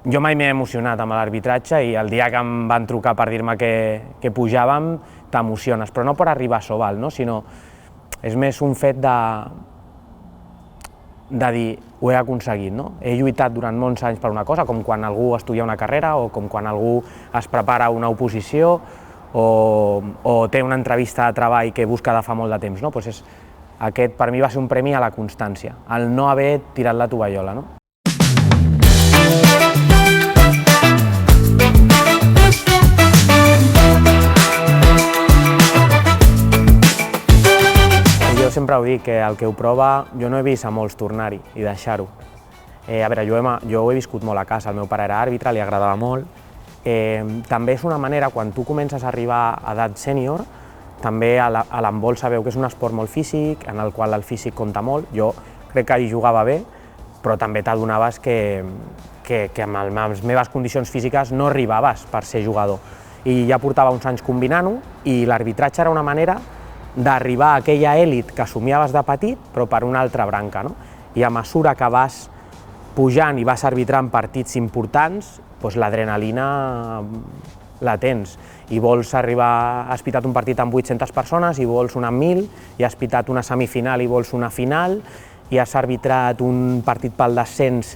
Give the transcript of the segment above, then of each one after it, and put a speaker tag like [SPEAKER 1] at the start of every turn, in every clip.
[SPEAKER 1] Jo mai m'he emocionat amb l'arbitratge i el dia que em van trucar per dir-me que pujàvem t'emociones, però no per arribar a Sobal, no? Sinó és més un fet de dir ho he aconseguit, no? He lluitat durant molts anys per una cosa, com quan algú estudia una carrera o com quan algú es prepara una oposició o té una entrevista de treball que busca de fa molt de temps, no? Pues aquest per mi va ser un premi a la constància, al no haver tirat la tovallola, no? Jo sempre ho dic, que el que ho prova, jo no he vist a molts tornar-hi i deixar-ho. A veure, jo ho he viscut molt a casa, el meu pare era àrbitre, li agradava molt. També és una manera, quan tu comences a arribar a edat sènior, també a l'handbol sabeu que és un esport molt físic, en el qual el físic compta molt. Jo crec que hi jugava bé, però també t'adonaves que amb les meves condicions físiques no arribaves per ser jugador. I ja portava uns anys combinant-ho i l'arbitratge era una manera d'arribar a aquella èlit que somiaves de petit, però per una altra branca, no? I a mesura que vas pujant i vas arbitrant partits importants, doncs l'adrenalina la tens i vols arribar, has pitat un partit amb 800 persones i vols una amb 1.000, i has pitat una semifinal i vols una final, i has arbitrat un partit pel descens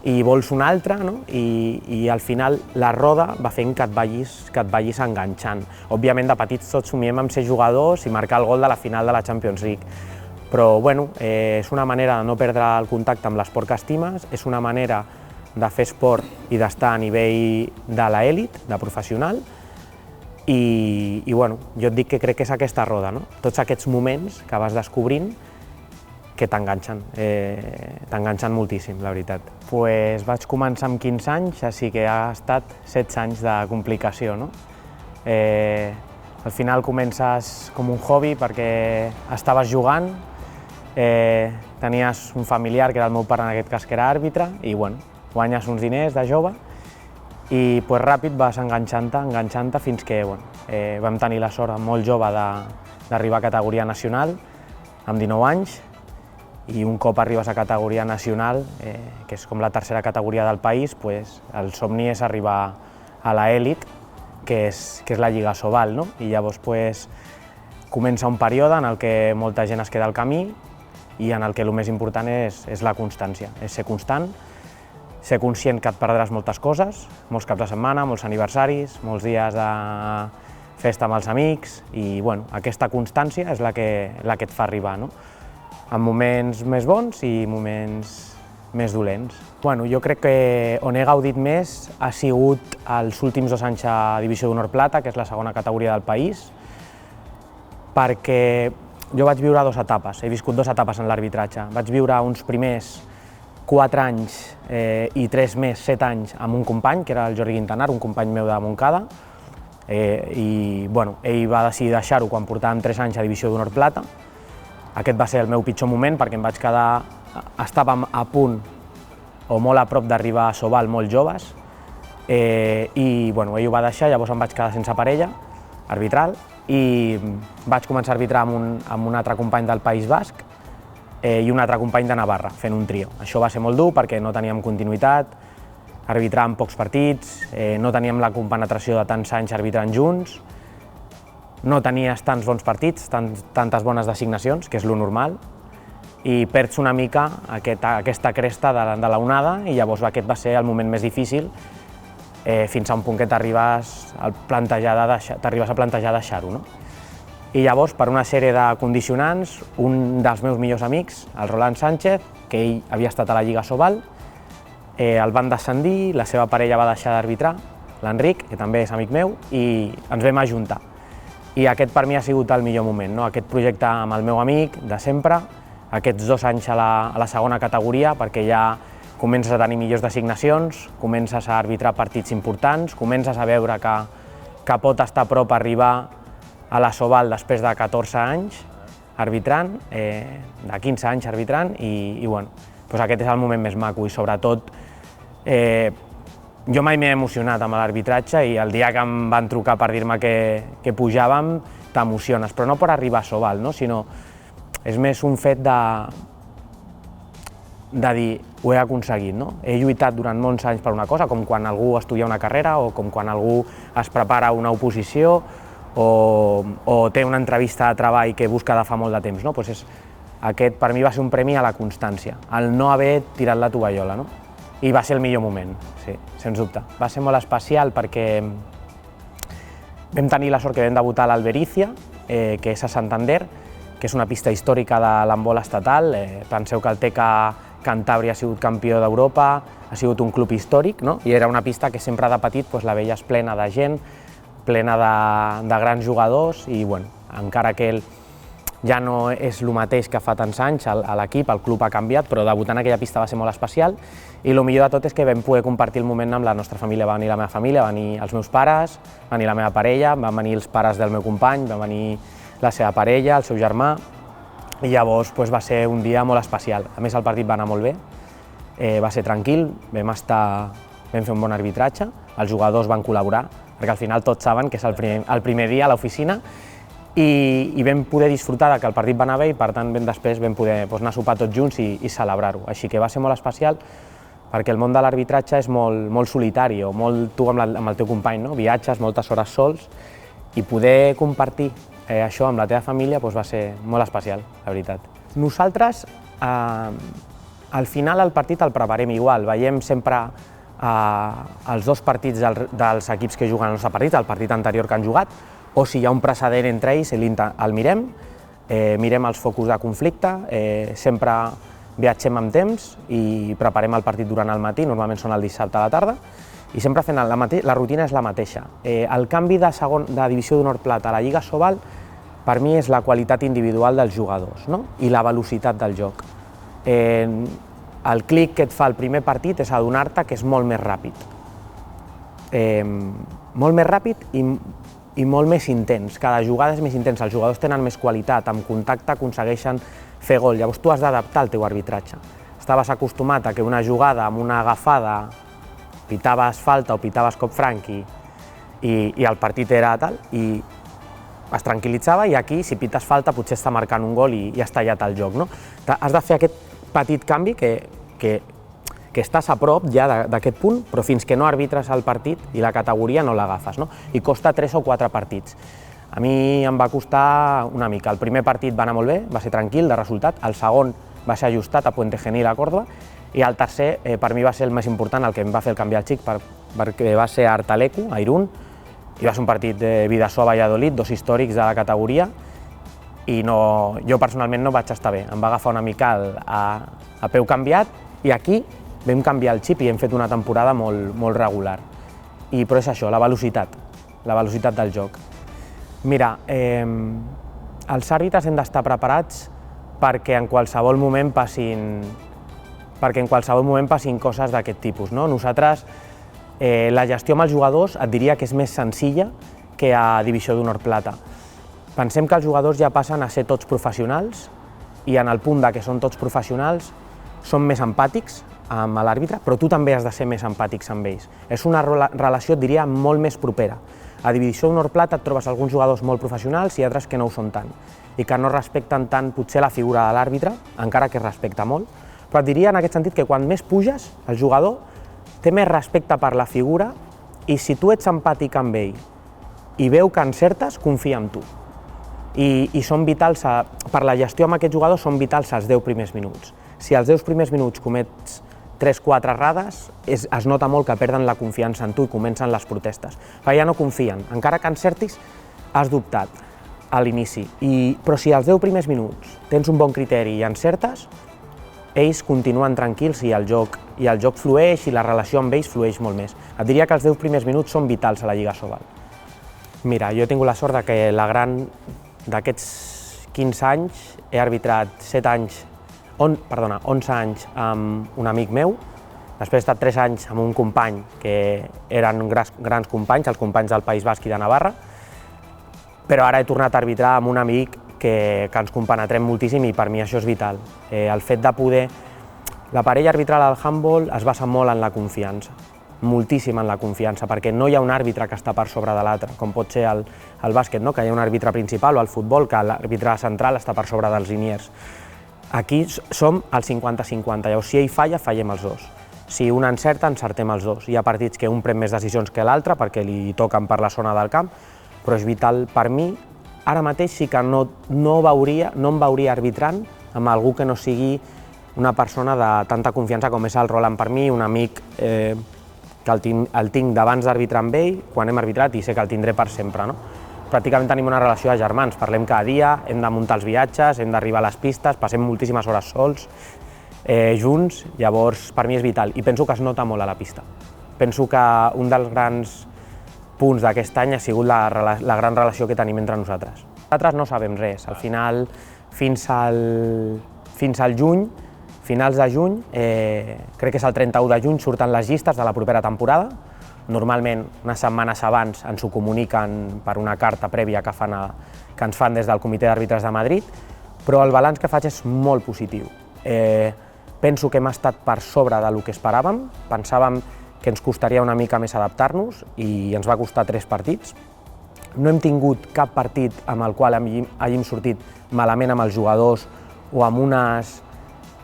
[SPEAKER 1] i vols un altre, no? I al final la roda va fent que et vagis enganxant. Òbviament de petits tots somiem amb ser jugadors i marcar el gol de la final de la Champions League, però bueno, és una manera de no perdre el contacte amb l'esport que estimes, és una manera de fer esport i d'estar a nivell de l'elit, de professional, i bueno, jo et dic que crec que és aquesta roda, no? Tots aquests moments que vas descobrint que t'enganxen moltíssim, la veritat. Pues vaig començar amb 15 anys, així que ha estat 16 anys de complicació, no? Al final comences com un hobby perquè estaves jugant, tenies un familiar, que era el meu pare en aquest cas, que era àrbitre, i bueno, guanyes uns diners de jove i pues, ràpid vas enganxant-te fins que vam tenir la sort molt jove d'arribar a categoria nacional amb 19 anys, i un cop arribes a categoria nacional, que és com la tercera categoria del país, pues, el somni és arribar a l'elit, que és la Lliga Sobal, no? I llavors pues, comença un període en el que molta gent es queda al camí i en el que el més important és la constància, és ser constant, ser conscient que et perdràs moltes coses, molts caps de setmana, molts aniversaris, molts dies de festa amb els amics, i bueno, aquesta constància és la que et fa arribar, no? En moments més bons i moments més dolents. Bueno, jo crec que on he gaudit més ha sigut els últims 2 anys a Divisió d'Honor Plata, que és la segona categoria del país, perquè jo vaig viure 2 etapes, he viscut 2 etapes en l'arbitratge. Vaig viure uns primers 4 anys i 3 més 7 anys amb un company, que era el Jordi Quintanar, un company meu de Montcada, i bueno, ell va decidir deixar-ho quan portàvem 3 anys a Divisió d'Honor Plata. Aquest va ser el meu pitjor moment perquè em vaig quedar, estàvem a punt o molt a prop d'arribar a Sobal molt joves, i bueno, ell ho va deixar, llavors em vaig quedar sense parella arbitral i vaig començar a arbitrar amb un altre company del País Basc i un altre company de Navarra, fent un trio. Això va ser molt dur perquè no teníem continuïtat, arbitràvem pocs partits, no teníem la compenetració de tants anys arbitrant junts, no tenies tants bons partits, tantes bones designacions, que és lo normal, i perds una mica aquesta cresta de la onada, i llavors aquest va ser el moment més difícil, fins a un punt que t'arribes a plantejar deixar-ho, no? I llavors, per una sèrie de condicionants, un dels meus millors amics, el Roland Sánchez, que ell havia estat a la Lliga Sobal, el van descendir, la seva parella va deixar d'arbitrar, l'Enric, que també és amic meu, i ens vam ajuntar. I aquest per mi ha sigut el millor moment, no? Aquest projecte amb el meu amic de sempre, aquests 2 anys a la segona categoria, perquè ja comences a tenir millors designacions, comences a arbitrar partits importants, comences a veure que pot estar a prop arribar a la Sobal després de 14 anys arbitrant, de 15 anys arbitrant, i bueno, doncs aquest és el moment més maco, i sobretot jo mai m'he emocionat amb l'arbitratge i el dia que em van trucar per dir-me que pujàvem t'emociones, però no per arribar a Sobal, no? Sinó és més un fet de dir, ho he aconseguit, no? He lluitat durant molts anys per una cosa, com quan algú estudia una carrera o com quan algú es prepara una oposició o té una entrevista de treball que busca de fa molt de temps, no? Aquest per mi va ser un premi a la constància, el no haver tirat la tovallola, no? I va ser el millor moment, sí, sens dubte. Va ser molt especial perquè vam tenir la sort que vam debutar a l'Alberícia, que és a Santander, que és una pista històrica de l'handbol estatal. Penseu que el TECA Cantàbria ha sigut campió d'Europa, ha sigut un club històric, no? I era una pista que sempre de petit la veies plena de gent, plena de grans jugadors i, bueno, encara que ja no és el mateix que fa tants anys a l'equip, el club ha canviat, però debutar en aquella pista va ser molt especial i el millor de tot és que vam poder compartir el moment amb la nostra família. Va venir la meva família, van venir els meus pares, va venir la meva parella, van venir els pares del meu company, va venir la seva parella, el seu germà, i llavors va ser un dia molt especial. A més, el partit va anar molt bé, va ser tranquil, vam fer un bon arbitratge, els jugadors van col·laborar, perquè al final tots saben que és el primer dia a l'oficina, i vam poder disfrutar que el partit va anar bé i per tant després vam poder anar a sopar tots junts i celebrar-ho. Així que va ser molt especial perquè el món de l'arbitratge és molt solitari, o molt tu amb el teu company, no? Viatges moltes hores sols i poder compartir això amb la teva família va ser molt especial, la veritat. Nosaltres al final el partit el preparem igual, veiem sempre els dos partits dels equips que juguen el nostre partit, el partit anterior que han jugat, o si hi ha un precedent entre ells, el mirem, mirem els focus de conflicte, sempre viatgem amb temps i preparem el partit durant el matí, normalment són el dissabte a la tarda, i sempre fent la rutina és la mateixa. El canvi de divisió d'honor plata a la Lliga Sobal per mi és la qualitat individual dels jugadors, no? I la velocitat del joc. El clic que et fa el primer partit és adonar-te que és molt més ràpid. Molt més ràpid i molt més intens, cada jugada és més intensa, els jugadors tenen més qualitat, amb contacte aconsegueixen fer gol, llavors tu has d'adaptar el teu arbitratge. Estaves acostumat a que una jugada amb una agafada pitaves falta o pitaves cop franc i el partit era tal, i es tranquil·litzava, i aquí si pites falta potser està marcant un gol i has tallat el joc, no? Has de fer aquest petit canvi que estàs a prop ja d'aquest punt, però fins que no arbitres el partit i la categoria no l'agafes, no? I costa 3 o 4 partits. A mi em va costar una mica. El primer partit va anar molt bé, va ser tranquil de resultat, el segon va ser ajustat a Puente Genil a Córdoba, i el tercer per mi va ser el més important, el que em va fer el canviar el xic, perquè va ser a Artalecu, a Irún, i va ser un partit de Bidasoa-Valladolid, dos històrics de la categoria, i jo personalment no vaig estar bé. Em va agafar una mica a peu canviat, i aquí vam canviar el xip i hem fet una temporada molt regular. Però és això, la velocitat del joc. Mira, els àrbitres hem d'estar preparats perquè en qualsevol moment passin coses d'aquest tipus. Nosaltres, la gestió amb els jugadors et diria que és més senzilla que a divisió d'honor plata. Pensem que els jugadors ja passen a ser tots professionals i en el punt que són tots professionals són més empàtics amb l'àrbitre, però tu també has de ser més empàtics amb ells. És una relació, et diria, molt més propera. A divisió d'honor plata et trobes alguns jugadors molt professionals i altres que no ho són tant, i que no respecten tant potser la figura de l'àrbitre, encara que es respecta molt, però et diria en aquest sentit que quan més puges, el jugador té més respecte per la figura i si tu ets empàtic amb ell i veu que encertes, confia en tu. I són vitals, per la gestió amb aquest jugador, són vitals els 10 primers minuts. Si als 10 primers minuts comets 3-4 errades, es nota molt que perden la confiança en tu i comencen les protestes, perquè ja no confien. Encara que encertis, has dubtat a l'inici, però si als 10 primers minuts tens un bon criteri i encertes, ells continuen tranquils i el joc flueix i la relació amb ells flueix molt més. Et diria que els 10 primers minuts són vitals a la Lliga Sobal. Mira, jo he tingut la sort que d'aquests 15 anys he arbitrat 11 anys amb un amic meu, després he estat 3 anys amb un company que eren grans companys, els companys del País Basc i de Navarra, però ara he tornat a arbitrar amb un amic que ens compenetrem moltíssim i per mi això és vital. El fet de poder... La parella arbitral al handball es basa molt en la confiança, moltíssim en la confiança, perquè no hi ha un àrbitre que està per sobre de l'altre, com pot ser el bàsquet, que hi ha un àrbitre principal, o el futbol, que l'àrbitre central està per sobre dels liniers. Aquí som al 50-50, llavors si ell falla, fallem els dos. Si un encerta, encertem els dos. Hi ha partits que un pren més decisions que l'altre perquè li toquen per la zona del camp, però és vital per mi. Ara mateix sí que no em veuria arbitrant amb algú que no sigui una persona de tanta confiança com és el Roland per mi, un amic que el tinc d'abans d'arbitrar amb ell, quan hem arbitrat, i sé que el tindré per sempre. Pràcticament tenim una relació de germans, parlem cada dia, hem de muntar els viatges, hem d'arribar a les pistes, passem moltíssimes hores sols, junts, llavors per mi és vital i penso que es nota molt a la pista. Penso que un dels grans punts d'aquest any ha sigut la gran relació que tenim entre nosaltres. Nosaltres no sabem res, al final fins al juny, finals de juny, crec que és el 31 de juny, surten les llistes de la propera temporada. Normalment, unes setmanes abans ens ho comuniquen per una carta prèvia que ens fan des del Comitè d'Àrbitres de Madrid, però el balanç que faig és molt positiu. Penso que hem estat per sobre del que esperàvem, pensàvem que ens costaria una mica més adaptar-nos i ens va costar 3 partits. No hem tingut cap partit amb el qual hàgim sortit malament amb els jugadors o amb unes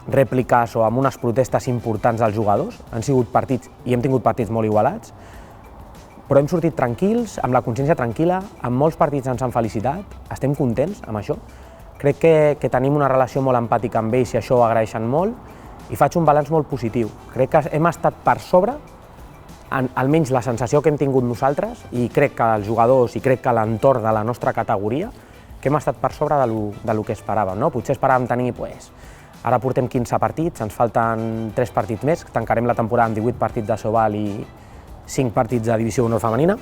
[SPEAKER 1] rèpliques o amb unes protestes importants dels jugadors. Han sigut partits, i hem tingut partits molt igualats, però hem sortit tranquils, amb la consciència tranquil·la, amb molts partits ens han felicitat, estem contents amb això. Crec que tenim una relació molt empàtica amb ells i això ho agraeixen molt, i faig un balanç molt positiu. Crec que hem estat per sobre, almenys la sensació que hem tingut nosaltres, i crec que els jugadors i crec que l'entorn de la nostra categoria, que hem estat per sobre del que esperàvem. Potser esperàvem tenir, ara portem 15 partits, ens falten 3 partits més, tancarem la temporada amb 18 partits de Sobal i 5 partits de Divisió Honor Femenina,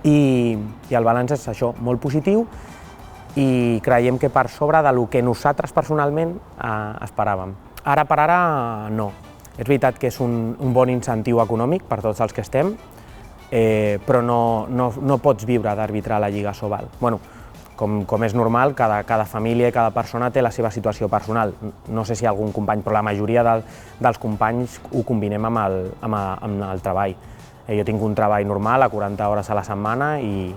[SPEAKER 1] i el balanç és això, molt positiu, i creiem que per sobre del que nosaltres personalment esperàvem. Ara per ara no. És veritat que és un bon incentiu econòmic per tots els que estem, però no pots viure d'arbitrar a la Lliga Sobal. Com és normal, cada família i cada persona té la seva situació personal. No sé si algun company, però la majoria dels companys ho combinem amb el treball. Jo tinc un treball normal, a 40 hores a la setmana, i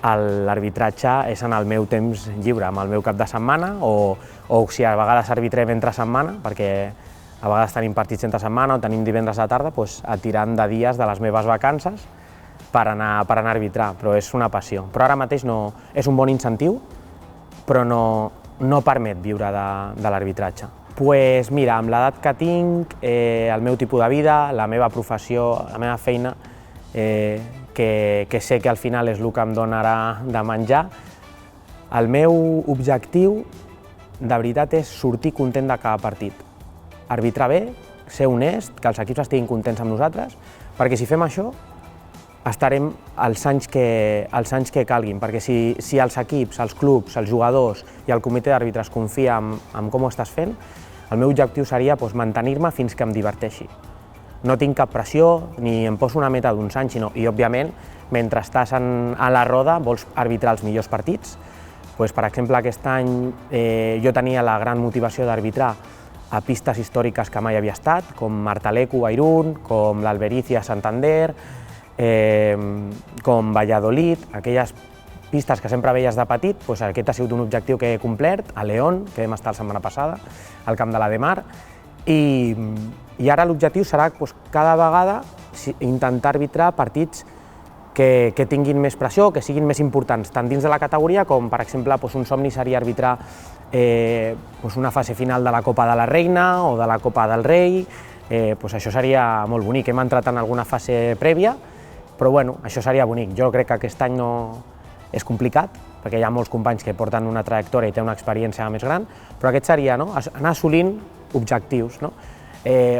[SPEAKER 1] l'arbitratge és en el meu temps lliure, amb el meu cap de setmana, o si a vegades arbitrem entre setmana, perquè a vegades tenim partits entre setmana o tenim divendres a la tarda, tirant de dies de les meves vacances per anar a arbitrar, però és una passió. Però ara mateix és un bon incentiu, però no permet viure de l'arbitratge. Mira, amb l'edat que tinc, el meu tipus de vida, la meva professió, la meva feina, que sé que al final és el que em donarà de menjar, el meu objectiu de veritat és sortir content de cada partit. Arbitrar bé, ser honest, que els equips estiguin contents amb nosaltres, perquè si fem això estarem els anys que calguin, perquè si els equips, els clubs, els jugadors i el comitè d'àrbitres confia en com ho estàs fent, el meu objectiu seria mantenir-me fins que em diverteixi. No tinc cap pressió, ni em poso una meta d'uns anys, i òbviament, mentre estàs a la roda vols arbitrar els millors partits. Per exemple, aquest any jo tenia la gran motivació d'arbitrar a pistes històriques que mai havia estat, com Martalecu a Irún, com l'Albericia a Santander, com Valladolid, aquelles pistes que sempre veies de petit. Aquest ha sigut un objectiu que he complert, a León, que vam estar la setmana passada, al camp de la de Mar, i ara l'objectiu serà cada vegada intentar arbitrar partits que tinguin més pressió, que siguin més importants, tant dins de la categoria com, per exemple, un somni seria arbitrar una fase final de la Copa de la Reina o de la Copa del Rei. Això seria molt bonic. Hem entrat en alguna fase prèvia, però això seria bonic. Jo crec que aquest any és complicat, perquè hi ha molts companys que porten una trajectòria i tenen una experiència més gran, però aquest seria anar assolint objectius.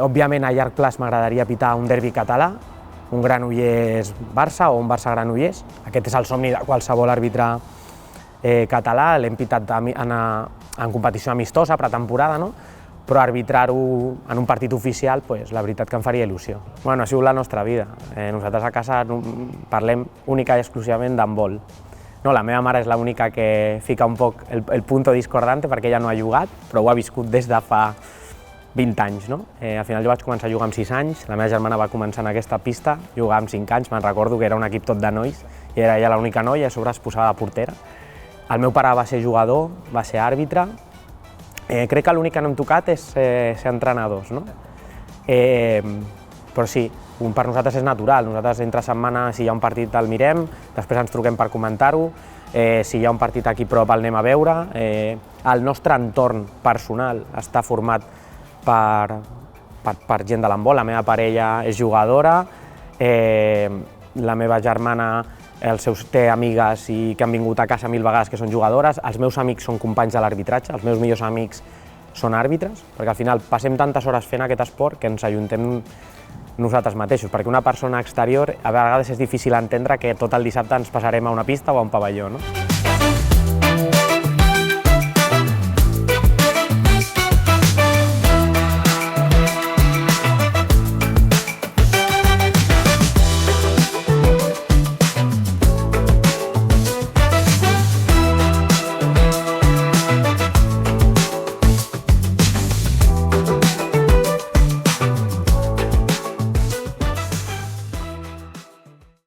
[SPEAKER 1] Òbviament, a llarg plaç m'agradaria pitar un derbi català, un Granollers-Barça o un Barça-Granollers. Aquest és el somni de qualsevol àrbitre català, l'hem pitat en competició amistosa, pretemporada, però arbitrar-ho en un partit oficial, la veritat que em faria il·lusió. Ha sigut la nostra vida. Nosaltres a casa parlem única i exclusivament d'handbol. La meva mare és l'única que fica un poc el punto discordante perquè ella no ha jugat, però ho ha viscut des de fa 20 anys. Al final jo vaig començar a jugar amb 6 anys, la meva germana va començar en aquesta pista, jugar amb 5 anys, me'n recordo que era un equip tot de nois, i era ella l'única noia, a sobre es posava de portera, El meu pare va ser jugador, va ser àrbitre. Crec que l'únic que no hem tocat és ser entrenadors, no? Però sí, per nosaltres és natural. Nosaltres entre setmana, si hi ha un partit el mirem, després ens truquem per comentar-ho, si hi ha un partit aquí a prop el anem a veure. El nostre entorn personal està format per gent de l'handbol. La meva parella és jugadora, la meva germana té amigues que han vingut a casa 1000 vegades que són jugadores, els meus amics són companys de l'arbitratge, els meus millors amics són àrbitres, perquè al final passem tantes hores fent aquest esport que ens ajuntem nosaltres mateixos, perquè una persona exterior a vegades és difícil entendre que tot el dissabte ens passarem a una pista o a un pavelló, no?